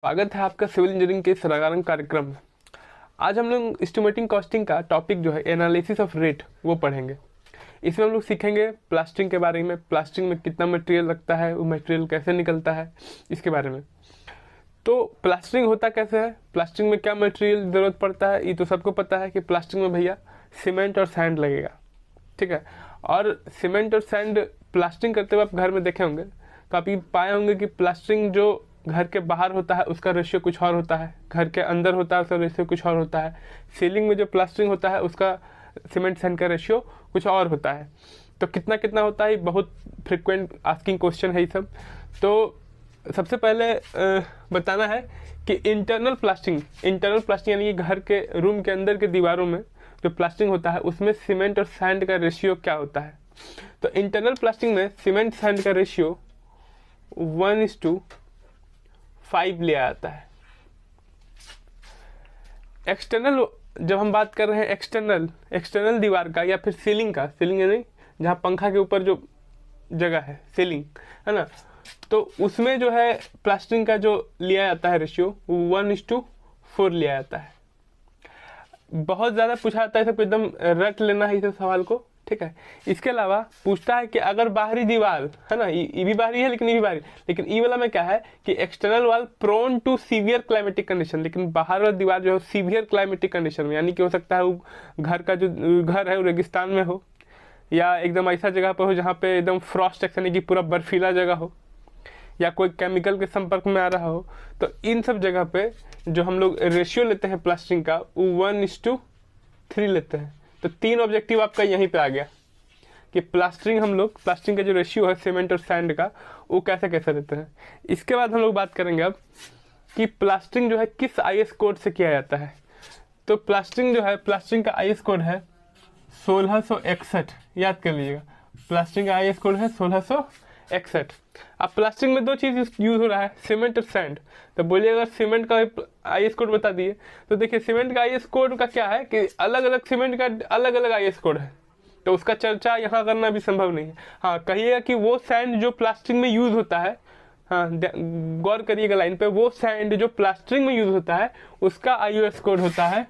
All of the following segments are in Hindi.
स्वागत है आपका सिविल इंजीनियरिंग के इस रंगारंग कार्यक्रम में। आज हम लोग एस्टिमेटिंग कॉस्टिंग का टॉपिक जो है एनालिसिस ऑफ रेट वो पढ़ेंगे। इसमें हम लोग सीखेंगे प्लास्टरिंग के बारे में, प्लास्टरिंग में कितना मटेरियल लगता है, वो मटेरियल कैसे निकलता है, इसके बारे में। तो प्लास्टरिंग होता कैसे है, प्लास्टरिंग में क्या मटेरियल ज़रूरत पड़ता है, ये तो सबको पता है कि प्लास्टरिंग में भैया सीमेंट और सैंड लगेगा, ठीक है। और सीमेंट और सैंड प्लास्टरिंग करते हुए आप घर में देखे होंगे तो आप ये पाए होंगे कि प्लास्टरिंग जो घर के बाहर होता है उसका रेशियो कुछ और होता है, घर के अंदर होता है उसका रेशियो कुछ और होता है, सीलिंग में जो प्लास्टरिंग होता है उसका सीमेंट सैंड का रेशियो कुछ और होता है। तो कितना कितना होता है, बहुत फ्रिक्वेंट आस्किंग क्वेश्चन है ये सब। तो सबसे पहले बताना है कि इंटरनल प्लास्टिंग यानी कि घर के रूम के अंदर के दीवारों में जो प्लास्टिंग होता है उसमें सीमेंट और सैंड का रेशियो क्या होता है। तो इंटरनल प्लास्टिंग में सीमेंट सैंड का रेशियो 1:5 लिया जाता है। एक्सटर्नल, जब हम बात कर रहे हैं एक्सटर्नल दीवार का या फिर सीलिंग यानी जहाँ पंखा के ऊपर जो जगह है सीलिंग है ना, तो उसमें जो है प्लास्टरिंग का जो लिया जाता है रेशियो 1:4 लिया जाता है। बहुत ज़्यादा पूछा जाता है, सब एकदम रट लेना है इस सवाल को, ठीक है। इसके अलावा पूछता है कि अगर बाहरी दीवार है ना, ये भी बाहरी है लेकिन ये भी बाहरी, लेकिन ई वाला में क्या है कि external wall prone to severe climatic condition, लेकिन बाहर वाला दीवार जो है सीवियर क्लाइमेटिक कंडीशन में, यानी कि हो सकता है वो घर का जो घर है वो रेगिस्तान में हो या एकदम ऐसा जगह पर हो जहाँ पे एकदम फ्रॉस्ट यानी कि पूरा बर्फीला जगह हो या कोई केमिकल के संपर्क में आ रहा हो। तो इन सब जगह पे जो हम लोग रेशियो लेते हैं प्लास्टरिंग का वो 1:3 लेते हैं। तो 3 ऑब्जेक्टिव आपका यहीं पे आ गया कि प्लास्टरिंग का जो रेशियो है सीमेंट और सैंड का वो कैसे कैसे लेते हैं। इसके बाद हम लोग बात करेंगे अब कि प्लास्टरिंग जो है किस IS कोड से किया जाता है। तो प्लास्टरिंग का IS कोड है 1661, याद कर लीजिएगा। प्लास्टरिंग का IS कोड है 1661। अब प्लास्टरिंग में 2 चीज़ यूज़ हो रहा है, सीमेंट और सैंड। तो बोलिए अगर सीमेंट का IS कोड बता दिए तो देखिए सीमेंट का IS कोड का क्या है कि अलग अलग सीमेंट का अलग अलग IS कोड है, तो उसका चर्चा यहाँ करना भी संभव नहीं है। हाँ, कहिएगा कि वो सैंड जो प्लास्टरिंग में यूज़ होता है, हाँ गौर करिएगा लाइन पे, वो सैंड जो प्लास्टरिंग में यूज़ होता है उसका IS कोड होता है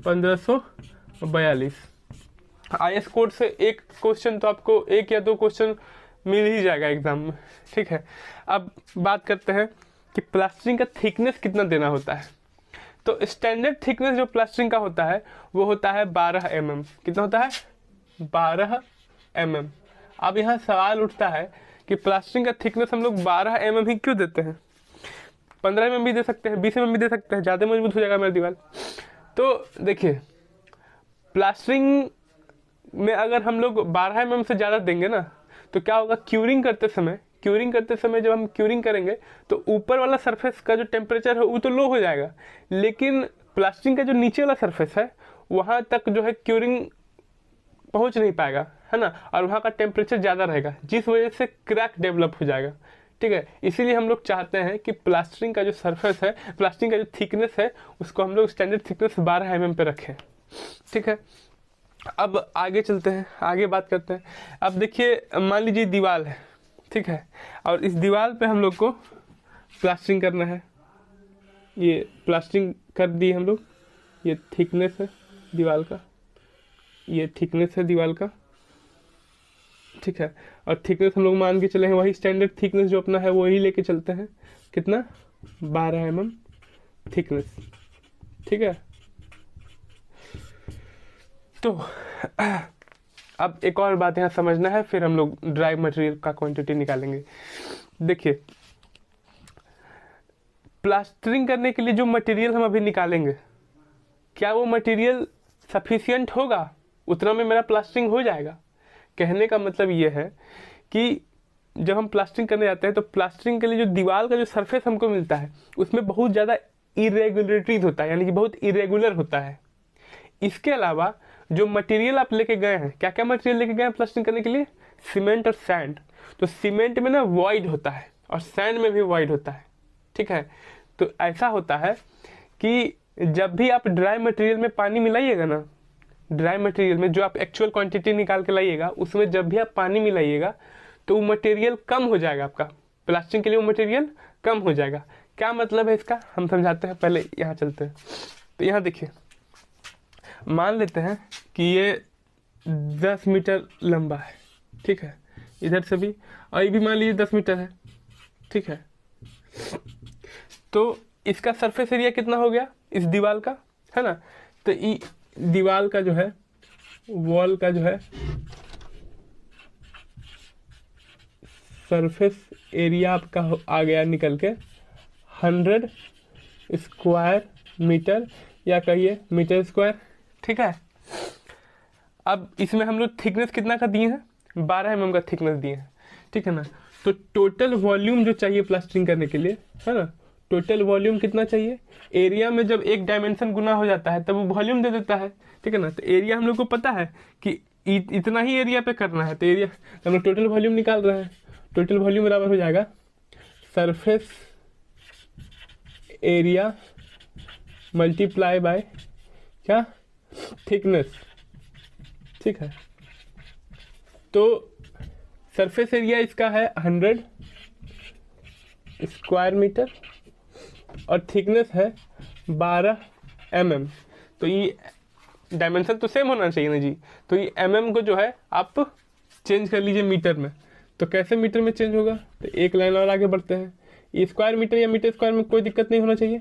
1542। IS कोड से एक क्वेश्चन तो आपको 1 या 2 क्वेश्चन मिल ही जाएगा एग्जाम में, ठीक है। अब बात करते हैं कि प्लास्टरिंग का थिकनेस कितना देना होता है। तो स्टैंडर्ड थिकनेस जो प्लास्टरिंग का होता है वो होता है 12 mm। कितना होता है? 12 mm। अब यहाँ सवाल उठता है कि प्लास्टरिंग का थिकनेस हम लोग 12 mm ही क्यों देते हैं? 15 mm भी दे सकते हैं, 20 mm भी दे सकते हैं, ज़्यादा मजबूत हो जाएगा मेरा दीवार। तो देखिए प्लास्टरिंग में अगर हम लोग 12 mm से ज़्यादा देंगे ना तो क्या होगा, क्यूरिंग करते समय जब हम क्यूरिंग करेंगे तो ऊपर वाला सरफेस का जो टेम्परेचर है वो तो लो हो जाएगा, लेकिन प्लास्टरिंग का जो नीचे वाला सरफेस है वहाँ तक जो है क्यूरिंग पहुँच नहीं पाएगा, है ना, और वहाँ का टेम्परेचर ज़्यादा रहेगा जिस वजह से क्रैक डेवलप हो जाएगा, ठीक है। इसीलिए हम लोग चाहते हैं कि प्लास्टरिंग का जो सरफेस है, प्लास्टरिंग का जो थिकनेस है उसको हम लोग स्टैंडर्ड थिकनेस 12 mm पे रखें, ठीक है। अब आगे चलते हैं, आगे बात करते हैं। अब देखिए मान लीजिए दीवार है, ठीक है, और इस दीवार पे हम लोग को प्लास्टरिंग करना है। ये प्लास्टरिंग कर दी हम लोग, ये थिकनेस है दीवार का, ये थिकनेस है दीवार का, ठीक है। और थिकनेस हम लोग मान के चले हैं वही स्टैंडर्ड थिकनेस जो अपना है वही लेके चलते हैं, कितना? 12 mm थिकनेस, ठीक है। तो अब एक और बात यहाँ समझना है, फिर हम लोग ड्राई मटेरियल का क्वांटिटी निकालेंगे। देखिए प्लास्टरिंग करने के लिए जो मटेरियल हम अभी निकालेंगे, क्या वो मटेरियल सफिशिएंट होगा, उतना में मेरा प्लास्टरिंग हो जाएगा? कहने का मतलब ये है कि जब हम प्लास्टरिंग करने जाते हैं तो प्लास्टरिंग के लिए जो दीवार का जो सरफेस हमको मिलता है उसमें बहुत ज़्यादा इरेगुलरिटीज होता है, यानी कि बहुत इरेगुलर होता है। इसके अलावा जो मटेरियल आप लेके गए हैं, क्या क्या मटेरियल लेके गए हैं प्लास्टरिंग करने के लिए? सीमेंट और सैंड। तो सीमेंट में ना वॉइड होता है और सैंड में भी वॉइड होता है, ठीक है। तो ऐसा होता है कि जब भी आप ड्राई मटेरियल में पानी मिलाइएगा ना, ड्राई मटेरियल में जो आप एक्चुअल क्वांटिटी निकाल के लाइएगा उसमें जब भी आप पानी मिलाइएगा तो वो मटेरियल कम हो जाएगा आपका, प्लास्टरिंग के लिए वो मटेरियल कम हो जाएगा। क्या मतलब है इसका, हम समझाते हैं, पहले यहाँ चलते हैं। तो यहाँ देखिए, मान लेते हैं कि ये 10 मीटर लंबा है, ठीक है, इधर से भी, और ये भी मान लीजिए 10 मीटर है, ठीक है। तो इसका सरफेस एरिया कितना हो गया इस दीवार का, है ना। तो दीवार का जो है, वॉल का जो है सरफेस एरिया आपका आ गया निकल के 100 स्क्वायर मीटर, या कहिए मीटर स्क्वायर, ठीक है। अब इसमें हम लोग थिकनेस कितना का दिए हैं, 12 mm का थिकनेस दिए हैं, ठीक है ना। तो टोटल वॉल्यूम जो चाहिए प्लास्टरिंग करने के लिए, है ना, टोटल वॉल्यूम कितना चाहिए, एरिया में जब एक डायमेंशन गुना हो जाता है तब वो वॉल्यूम दे देता है, ठीक है ना। तो एरिया हम लोग को पता है कि इतना ही एरिया पे करना है, तो एरिया हम लोग टोटल वॉल्यूम निकाल रहे हैं। टोटल वॉल्यूम बराबर हो जाएगा सरफेस एरिया मल्टीप्लाई बाय क्या, थिकनेस, ठीक है। तो सरफेस एरिया इसका है 100 स्क्वायर मीटर और थिकनेस है 12 mm। तो ये डायमेंशन तो सेम होना चाहिए ना जी। तो ये mm को जो है आप चेंज कर लीजिए मीटर में। तो कैसे मीटर में चेंज होगा, तो एक लाइन और आगे बढ़ते हैं। ये स्क्वायर मीटर या मीटर स्क्वायर में कोई दिक्कत नहीं होना चाहिए।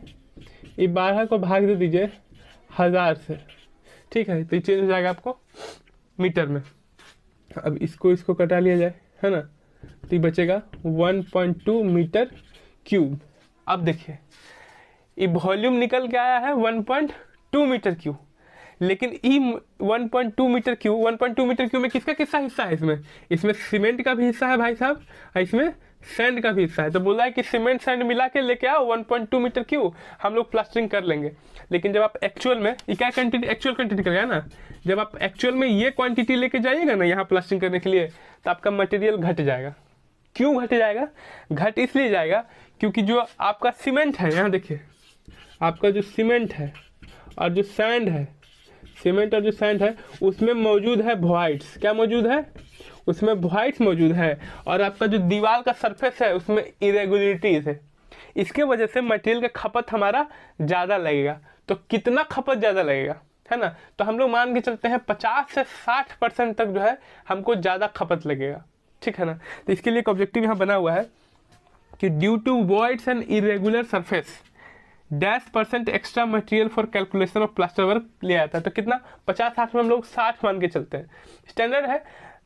ये 12 को भाग दे दीजिए 1000 से, ठीक है, तो ये चेंज हो जाएगा आपको मीटर में। अब इसको कटा लिया जाए, है ना, तो ये बचेगा 1.2 मीटर क्यूब। अब देखिए ये वॉल्यूम निकल के आया है 1.2 मीटर क्यूब, लेकिन ई 1.2 मीटर क्यूब, 1.2 मीटर क्यूब में किसका किसका हिस्सा है, इसमें सीमेंट का भी हिस्सा है भाई साहब, और इसमें सैंड का भी हिस्सा है। तो बोला है कि सीमेंट सैंड मिला के लेके आओ 1.2 मीटर क्यूब, हम लोग प्लास्टरिंग कर लेंगे। लेकिन जब आप एक्चुअल में, ये क्या क्वांटिटी, एक्चुअल क्वांटिटी करेगा ना, जब आप एक्चुअल में ये क्वांटिटी लेके जाइएगा ना यहाँ प्लास्टरिंग करने के लिए, तो आपका मटेरियल घट जाएगा। क्यों घट जाएगा, घट इसलिए जाएगा क्योंकि जो आपका सीमेंट है, यहाँ देखिए आपका जो सीमेंट है और जो सैंड है, सीमेंट और जो सैंड है उसमें मौजूद है वॉइड्स। क्या मौजूद है, उसमें वॉइड्स मौजूद है। और आपका जो दीवार का सरफेस है उसमें इरेगुलरिटीज है। इसके वजह से मटेरियल का खपत हमारा ज़्यादा लगेगा। तो कितना खपत ज़्यादा लगेगा, है ना, तो हम लोग मान के चलते हैं 50 से 60% तक जो है हमको ज़्यादा खपत लगेगा, ठीक है ना। तो इसके लिए एक ऑब्जेक्टिव यहाँ बना हुआ है कि due to voids and irregular surface %% extra material for calculation of plaster work ले आता है। तो कितना, 50-60 में हम लोग 60 मान के चलते हैं, स्टैंडर्ड है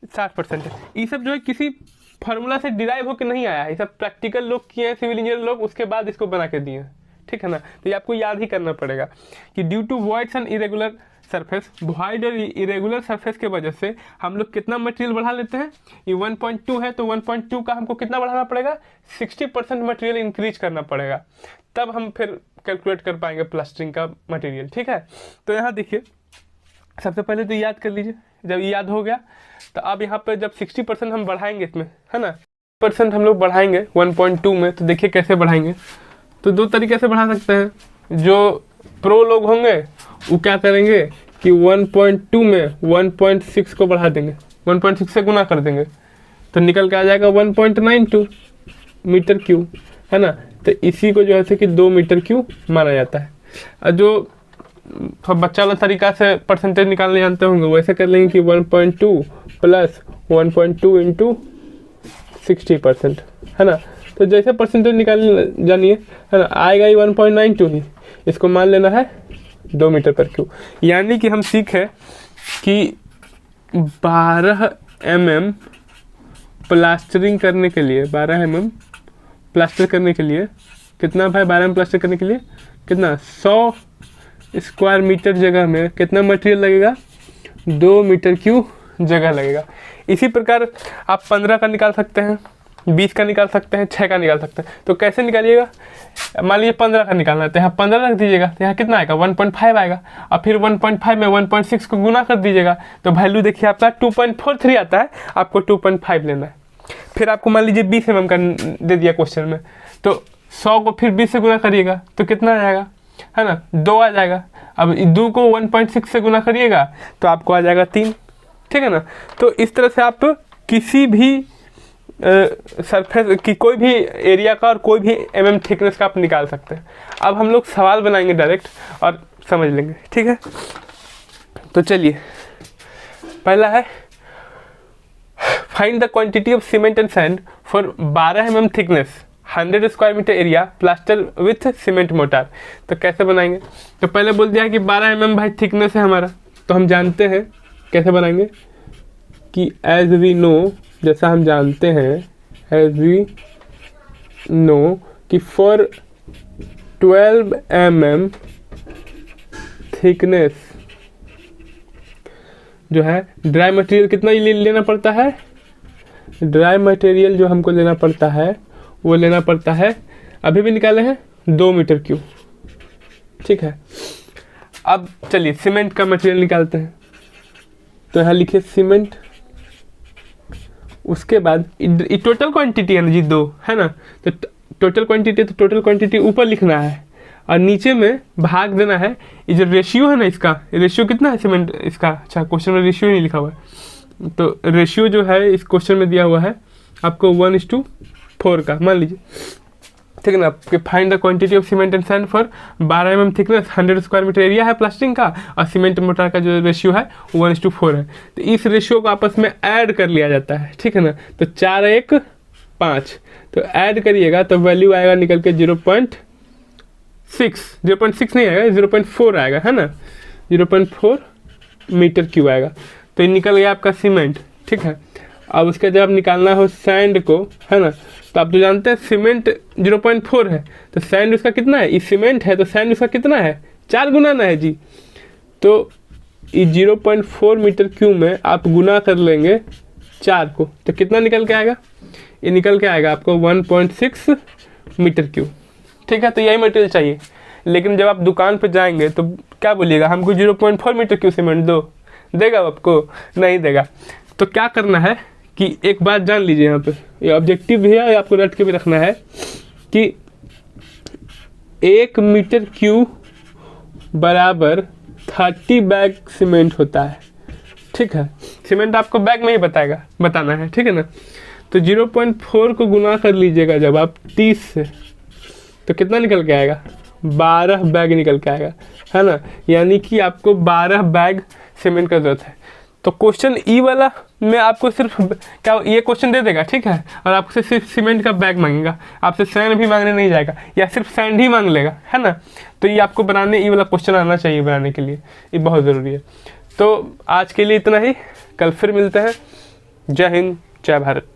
60%। ये सब जो है किसी फार्मूला से डिराइव होकर नहीं आया है, ये सब प्रैक्टिकल लोग किए हैं, सिविल इंजीनियर लोग, उसके बाद इसको बना के दिए हैं, ठीक है ना। तो ये आपको याद ही करना पड़ेगा कि due to voids and irregular surface, void और इरेगुलर सरफेस के वजह से हम लोग कितना मटेरियल बढ़ा लेते हैं। ये 1.2 है तो 1.2 का हमको कितना बढ़ाना पड़ेगा, 60% मटेरियल इंक्रीज करना पड़ेगा, तब हम फिर कैलकुलेट कर पाएंगे प्लास्टरिंग का मटेरियल, ठीक है। तो यहाँ देखिए सबसे पहले तो याद कर लीजिए, जब ये याद हो गया तो अब यहाँ पर जब 60% हम बढ़ाएंगे इसमें, है ना, % हम लोग बढ़ाएंगे 1.2 में, तो देखिए कैसे बढ़ाएंगे। तो दो तरीके से बढ़ा सकते हैं। जो प्रो लोग होंगे वो क्या करेंगे कि 1.2 में 1.6 को बढ़ा देंगे, 1.6 से गुना कर देंगे, तो निकल के आ जाएगा 1.92 मीटर क्यूब, है ना। तो इसी को जो है कि 2 मीटर क्यूब माना जाता है। और जो बच्चा वाला तरीका से परसेंटेज निकालने जानते होंगे वैसे कर लेंगे कि 1.2 प्लस 1.2 इंटू 60%, है ना। तो जैसे परसेंटेज निकालने जानिए, है ना, आएगा ही 1.92 ही, इसको मान लेना है 2 मीटर पर क्यूब। यानी कि हम सीखे कि 12 mm प्लास्टरिंग करने के लिए, 12 mm प्लास्टर करने के लिए कितना भाई, 12 mm प्लास्टर करने के लिए कितना, 100 स्क्वायर मीटर जगह में कितना मटेरियल लगेगा, 2 मीटर क्यूब जगह लगेगा। इसी प्रकार आप 15 का निकाल सकते हैं, 20 का निकाल सकते हैं, 6 का निकाल सकते हैं। तो कैसे निकालिएगा, मान लीजिए 15 का निकालना है तो यहाँ 15 रख दीजिएगा, तो यहाँ कितना आएगा, 1.5 आएगा। और फिर 1.5 में 1.6 को गुना कर दीजिएगा, तो वैल्यू देखिए आपका 2.43 आता है, आपको 2.5 लेना है। फिर आपको मान लीजिए 20 mm का दे दिया क्वेश्चन में, तो 100 को फिर 20 से गुना करिएगा तो कितना आ जाएगा, है ना, 2 आ जाएगा। अब 2 को 1.6 से गुना करिएगा तो आपको आ जाएगा 3, ठीक है ना। तो इस तरह से आप किसी भी सरफेस की कोई भी एरिया का और कोई भी थिकनेस का आप निकाल सकते हैं। अब हम लोग सवाल बनाएंगे डायरेक्ट और समझ लेंगे, ठीक है। तो चलिए, पहला है find the quantity of cement and sand for 12 thickness 100 square metre area plaster with cement mortar. तो कैसे बनाएंगे? तो पहले बोल दिया कि 12 भाई थिकनेस है हमारा, तो हम जानते हैं कैसे बनाएंगे कि एज वी नो, जैसा हम जानते हैं एज वी नो कि फॉर 12 थिकनेस जो है ड्राई मटेरियल कितना लेना पड़ता है? ड्राई मटेरियल जो हमको लेना पड़ता है वो लेना पड़ता है, अभी भी निकाले हैं 2 मीटर क्यूब, ठीक है। अब चलिए सीमेंट का मटेरियल निकालते हैं। तो यहाँ लिखिए सीमेंट, उसके बाद ये टोटल क्वांटिटी है ना जी, 2 है ना, तो टोटल क्वांटिटी, तो टोटल क्वांटिटी ऊपर लिखना है और नीचे में भाग देना है। ये जो रेशियो है ना, इसका रेशियो कितना है सीमेंट इसका? अच्छा, क्वेश्चन में रेशियो नहीं लिखा हुआ है, तो रेशियो जो है इस क्वेश्चन में दिया हुआ है आपको 1:4 का, मान लीजिए, ठीक है ना। आपके find the quantity of cement and sand for 12 thickness 100 square metre area है प्लास्टिंग का, और सीमेंट मोटार का जो रेशियो है 1:4 है। तो इस रेशियो को आपस में ऐड कर लिया जाता है, ठीक है ना। तो 4 1 5, तो ऐड करिएगा तो वैल्यू आएगा निकल के 0.6 नहीं आएगा, 0.4 आएगा, है ना, 0.4 मीटर क्यूब आएगा। तो ये निकल गया आपका सीमेंट, ठीक है। अब उसका जब निकालना हो सैंड को, है ना, तो आप तो जानते हैं सीमेंट 0.4 है, तो सैंड उसका कितना है? ये सीमेंट है तो सैंड उसका कितना है? 4 गुना ना है जी। तो ये 0.4 मीटर क्यूब में आप गुना कर लेंगे 4 को, तो कितना निकल के आएगा? ये निकल के आएगा आपको 1.6 मीटर क्यूब, ठीक है। तो यही मटेरियल चाहिए, लेकिन जब आप दुकान पर जाएंगे तो क्या बोलिएगा, हमको 0.4 मीटर क्यूब सीमेंट दो, देगा आपको? नहीं देगा। तो क्या करना है कि एक बात जान लीजिए, यहाँ पे ये ऑब्जेक्टिव भी है, आपको रट के भी रखना है कि 1 मीटर क्यूब बराबर 30 बैग सीमेंट होता है, ठीक है। सीमेंट आपको बैग में ही बताना है, ठीक है ना। तो 0.4 को गुना कर लीजिएगा जब आप 30 से, तो कितना निकल के आएगा? 12 बैग निकल के आएगा, है ना। यानी कि आपको 12 बैग सीमेंट का जरूरत है। तो क्वेश्चन ई वाला में आपको सिर्फ क्या ये क्वेश्चन दे देगा, ठीक है, और आपसे सिर्फ सीमेंट का बैग मांगेगा, आपसे सैंड भी मांगने नहीं जाएगा, या सिर्फ सैंड ही मांग लेगा, है ना। तो ये आपको बनाने, ई वाला क्वेश्चन आना चाहिए बनाने के लिए, ये बहुत ज़रूरी है। तो आज के लिए इतना ही, कल फिर मिलते हैं। जय हिंद, जय भारत।